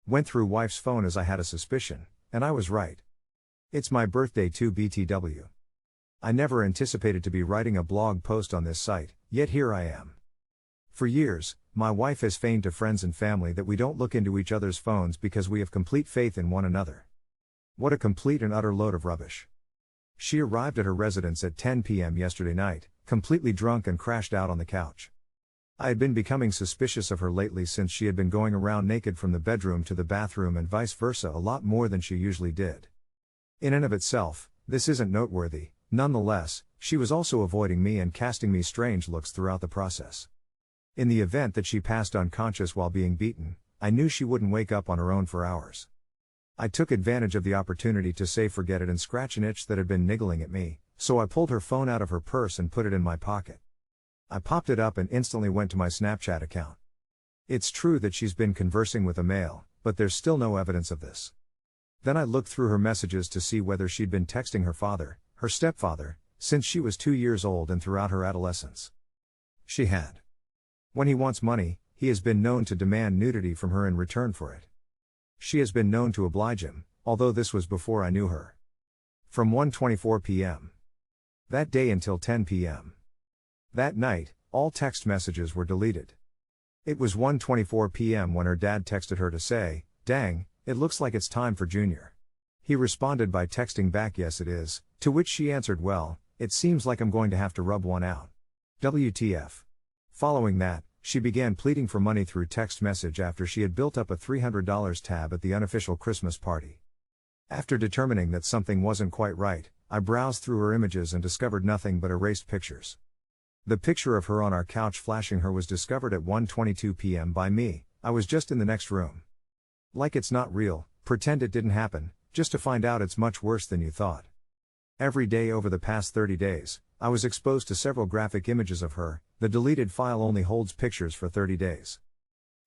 Went through wife's phone as I had a suspicion, and I was right. It's my birthday too, BTW. I never anticipated to be writing a blog post on this site, yet here I am. For years, my wife has feigned to friends and family that we don't look into each other's phones because we have complete faith in one another. What a complete and utter load of rubbish. She arrived at her residence at 10 p.m. yesterday night, completely drunk and crashed out on the couch. I had been becoming suspicious of her lately since she had been going around naked from the bedroom to the bathroom and vice versa a lot more than she usually did. In and of itself, this isn't noteworthy. Nonetheless, she was also avoiding me and casting me strange looks throughout the process. In the event that she passed unconscious while being beaten, I knew she wouldn't wake up on her own for hours. I took advantage of the opportunity to say forget it and scratch an itch that had been niggling at me, so I pulled her phone out of her purse and put it in my pocket. I popped it up and instantly went to my Snapchat account. It's true that she's been conversing with a male, but there's still no evidence of this. Then I looked through her messages to see whether she'd been texting her father, her stepfather, since she was 2 years old and throughout her adolescence. She had. When he wants money, he has been known to demand nudity from her in return for it. She has been known to oblige him, although this was before I knew her. From 1:24 p.m. that day until 10 p.m. that night, all text messages were deleted. It was 1:24 p.m. when her dad texted her to say, "Dang, it looks like it's time for Junior." He responded by texting back, "Yes it is," to which she answered, "Well, it seems like I'm going to have to rub one out. WTF. Following that, she began pleading for money through text message after she had built up a $300 tab at the unofficial Christmas party. After determining that something wasn't quite right, I browsed through her images and discovered nothing but erased pictures. The picture of her on our couch flashing her was discovered at 1:22 p.m. by me. I was just in the next room. Like it's not real, pretend it didn't happen, just to find out it's much worse than you thought. Every day over the past 30 days, I was exposed to several graphic images of her. The deleted file only holds pictures for 30 days.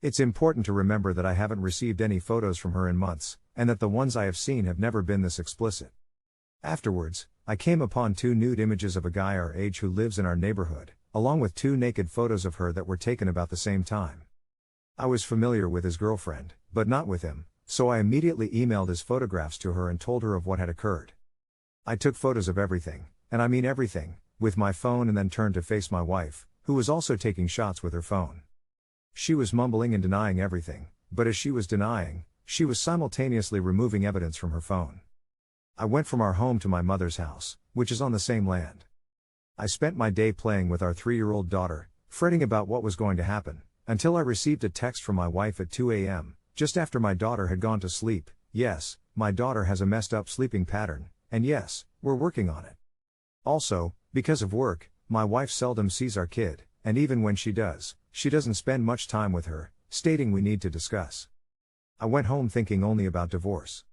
It's important to remember that I haven't received any photos from her in months, and that the ones I have seen have never been this explicit. Afterwards, I came upon 2 nude images of a guy our age who lives in our neighborhood, along with 2 naked photos of her that were taken about the same time. I was familiar with his girlfriend, but not with him, so I immediately emailed his photographs to her and told her of what had occurred. I took photos of everything, and I mean everything, with my phone and then turned to face my wife, who was also taking shots with her phone. She was mumbling and denying everything, but as she was denying, she was simultaneously removing evidence from her phone. I went from our home to my mother's house, which is on the same land. I spent my day playing with our 3-year-old daughter, fretting about what was going to happen, until I received a text from my wife at 2 a.m., just after my daughter had gone to sleep. Yes, my daughter has a messed up sleeping pattern, and yes, we're working on it. Also, because of work, my wife seldom sees our kid, and even when she does, she doesn't spend much time with her, stating we need to discuss. I went home thinking only about divorce.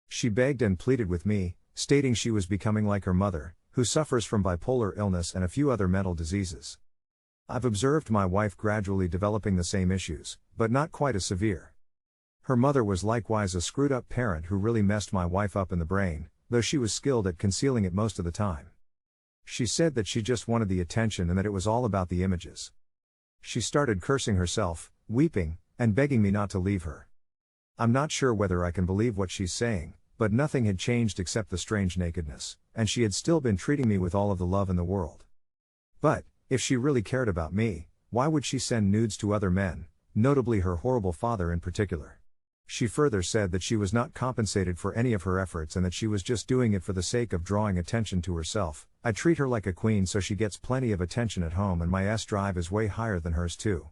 She begged and pleaded with me, stating she was becoming like her mother, who suffers from bipolar illness and a few other mental diseases. I've observed my wife gradually developing the same issues, but not quite as severe. Her mother was likewise a screwed up parent who really messed my wife up in the brain, though she was skilled at concealing it most of the time. She said that she just wanted the attention and that it was all about the images. She started cursing herself, weeping, and begging me not to leave her. I'm not sure whether I can believe what she's saying, but nothing had changed except the strange nakedness, and she had still been treating me with all of the love in the world. But, if she really cared about me, why would she send nudes to other men, notably her horrible father in particular? She further said that she was not compensated for any of her efforts and that she was just doing it for the sake of drawing attention to herself. I treat her like a queen so she gets plenty of attention at home and my S-drive is way higher than hers too.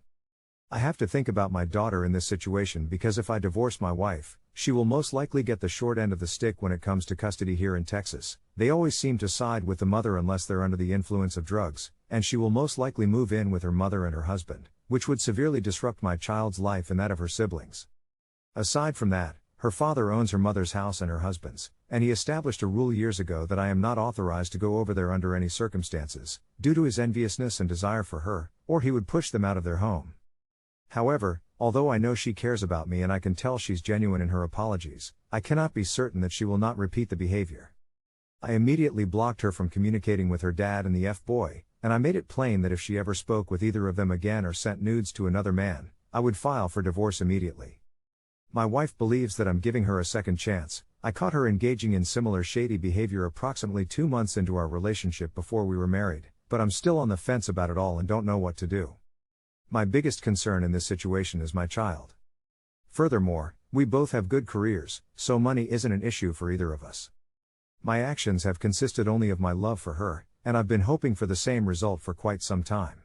I have to think about my daughter in this situation because if I divorce my wife, she will most likely get the short end of the stick when it comes to custody here in Texas. They always seem to side with the mother unless they're under the influence of drugs, and she will most likely move in with her mother and her husband, which would severely disrupt my child's life and that of her siblings. Aside from that, her father owns her mother's house and her husband's, and he established a rule years ago that I am not authorized to go over there under any circumstances, due to his enviousness and desire for her, or he would push them out of their home. However, although I know she cares about me and I can tell she's genuine in her apologies, I cannot be certain that she will not repeat the behavior. I immediately blocked her from communicating with her dad and the F-boy, and I made it plain that if she ever spoke with either of them again or sent nudes to another man, I would file for divorce immediately. My wife believes that I'm giving her a second chance. I caught her engaging in similar shady behavior approximately 2 months into our relationship before we were married, but I'm still on the fence about it all and don't know what to do. My biggest concern in this situation is my child. Furthermore, we both have good careers, so money isn't an issue for either of us. My actions have consisted only of my love for her, and I've been hoping for the same result for quite some time.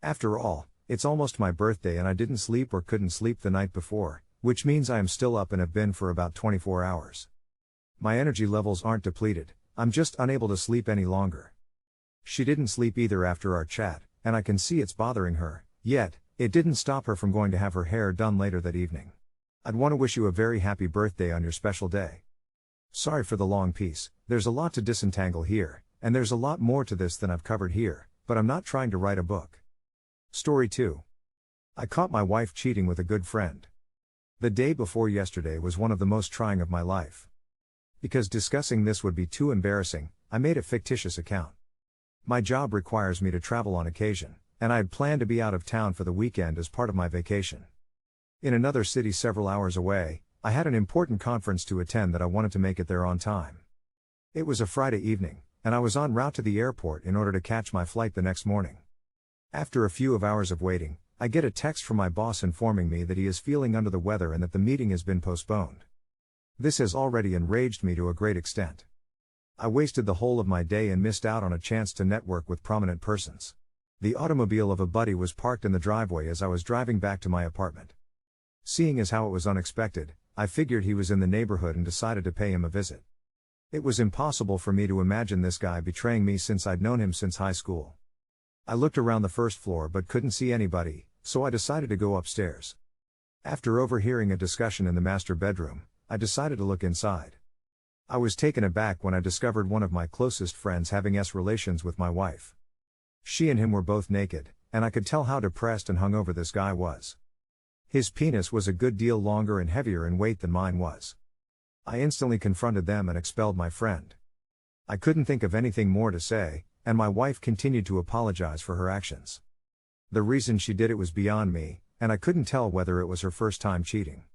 After all, it's almost my birthday and I didn't sleep or couldn't sleep the night before, which means I am still up and have been for about 24 hours. My energy levels aren't depleted, I'm just unable to sleep any longer. She didn't sleep either after our chat, and I can see it's bothering her, yet, it didn't stop her from going to have her hair done later that evening. I'd want to wish you a very happy birthday on your special day. Sorry for the long piece, there's a lot to disentangle here, and there's a lot more to this than I've covered here, but I'm not trying to write a book. Story 2. I caught my wife cheating with a good friend. The day before yesterday was one of the most trying of my life. Because discussing this would be too embarrassing, I made a fictitious account. My job requires me to travel on occasion, and I had planned to be out of town for the weekend as part of my vacation. In another city several hours away, I had an important conference to attend that I wanted to make it there on time. It was a Friday evening, and I was en route to the airport in order to catch my flight the next morning. After a few hours of waiting, I get a text from my boss informing me that he is feeling under the weather and that the meeting has been postponed. This has already enraged me to a great extent. I wasted the whole of my day and missed out on a chance to network with prominent persons. The automobile of a buddy was parked in the driveway as I was driving back to my apartment. Seeing as how it was unexpected, I figured he was in the neighborhood and decided to pay him a visit. It was impossible for me to imagine this guy betraying me since I'd known him since high school. I looked around the first floor but couldn't see anybody, so I decided to go upstairs. After overhearing a discussion in the master bedroom, I decided to look inside. I was taken aback when I discovered one of my closest friends having relations with my wife. She and him were both naked, and I could tell how depressed and hungover this guy was. His penis was a good deal longer and heavier in weight than mine was. I instantly confronted them and expelled my friend. I couldn't think of anything more to say, and my wife continued to apologize for her actions. The reason she did it was beyond me, and I couldn't tell whether it was her first time cheating.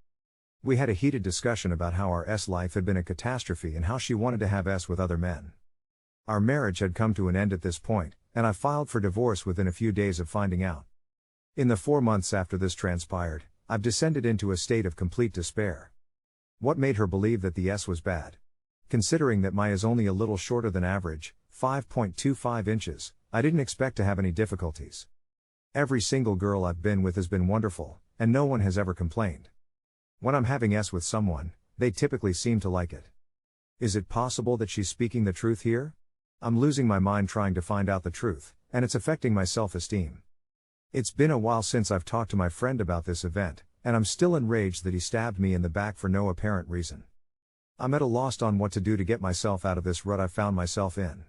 We had a heated discussion about how our life had been a catastrophe and how she wanted to have with other men. Our marriage had come to an end at this point, and I filed for divorce within a few days of finding out. In the 4 months after this transpired, I've descended into a state of complete despair. What made her believe that the was bad? Considering that my is only a little shorter than average, 5.25 inches, I didn't expect to have any difficulties. Every single girl I've been with has been wonderful, and no one has ever complained. When I'm having with someone, they typically seem to like it. Is it possible that she's speaking the truth here? I'm losing my mind trying to find out the truth, and it's affecting my self-esteem. It's been a while since I've talked to my friend about this event, and I'm still enraged that he stabbed me in the back for no apparent reason. I'm at a loss on what to do to get myself out of this rut I've found myself in.